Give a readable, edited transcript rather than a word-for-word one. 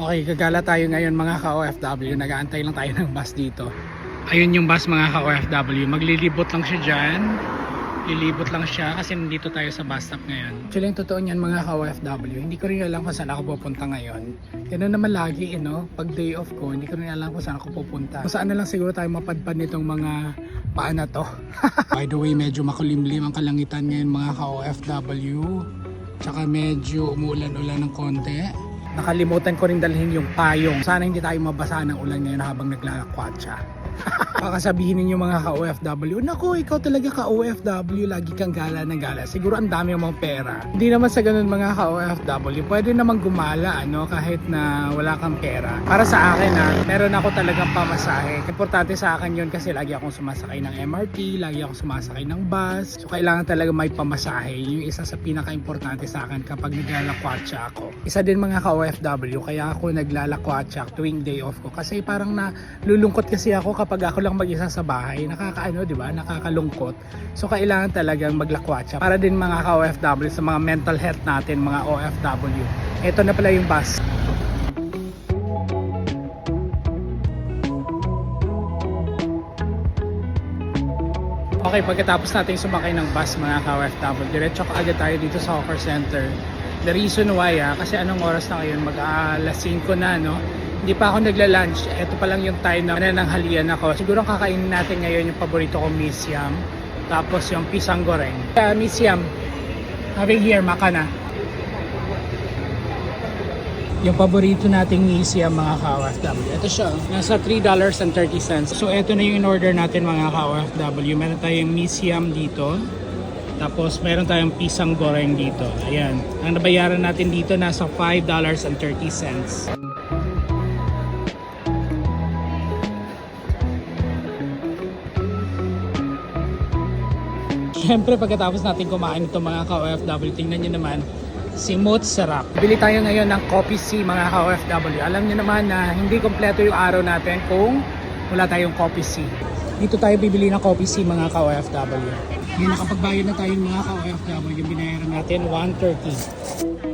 Okay, gagala tayo ngayon mga ka-OFW. Nag-aantay lang tayo ng bus dito. Ayun yung bus mga ka-OFW. Maglilibot lang siya dyan. Lilibot lang siya kasi nandito tayo sa bus stop ngayon. Actually, yung totoo niyan mga ka-OFW, hindi ko rin alam kung saan ako pupunta ngayon. Ganun naman lagi, no? Pag day off ko, hindi ko rin alam kung saan ako pupunta. Kung saan na lang siguro tayo mapadpad nitong mga paan na to. By the way, medyo makulimlim ang kalangitan ngayon mga ka-OFW. Tsaka medyo umuulan-ulan ng konti. Nakalimutan ko rin dalhin yung payong. Sana hindi tayo mabasa ng ulan ngayon habang naglalakwatsa. Baka sabihin ninyo mga ka-OFW, naku, ikaw talaga ka-OFW, lagi kang gala ng gala. Siguro ang dami mong pera. Hindi naman sa ganun mga ka-OFW, pwede naman gumala kahit na wala kang pera. Para sa akin meron ako talagang pamasahe. Importante sa akin yun kasi lagi akong sumasakay ng MRT, lagi akong sumasakay ng bus. So kailangan talaga may pamasahe. Yung isa sa pinaka-importante sa akin kapag naglalakwatsa ako. Isa din mga ka-OFW, kaya ako naglalakwatsa tuwing day off ko. Kasi parang nalulungkot kasi ako kapag ako lang mag-isa sa bahay, di ba? Nakakalungkot. So kailangan talagang maglakwatsa para din mga ka-OFW sa mga mental health natin, mga OFW. Ito na pala yung bus. Okay, pagkatapos natin sumakay ng bus mga ka-OFW, diretso ka agad tayo dito sa Hawker Center. The reason why kasi anong oras na ngayon? Mag-alas 5 na, no? Hindi pa ako nagla-lunch. Ito pa lang yung time na nananghalian ako. Siguro kakainin natin ngayon yung paborito kong Miss Yam. Tapos yung pisang goreng. Miss Yam, having here, makana. Yung paborito nating Miss Yam mga ka-OFW. Ito siya, nasa $3.30. So ito na yung in-order natin mga ka-OFW. Meron tayong Miss Yam dito. Tapos meron tayong pisang goreng dito. Ayan. Ang nabayaran natin dito nasa $5.30. Siyempre pagkatapos natin kumain ito mga ka-OFW, tingnan nyo naman, simot sarap. Bili tayo ngayon ng Coffee C mga ka-OFW. Alam nyo naman na hindi kompleto yung araw natin kung wala tayong Coffee C. Dito tayo bibili ng Coffee C mga ka-OFW. Yung nakapagbayad na tayo mga ka-OFW, yung binayaran natin $130.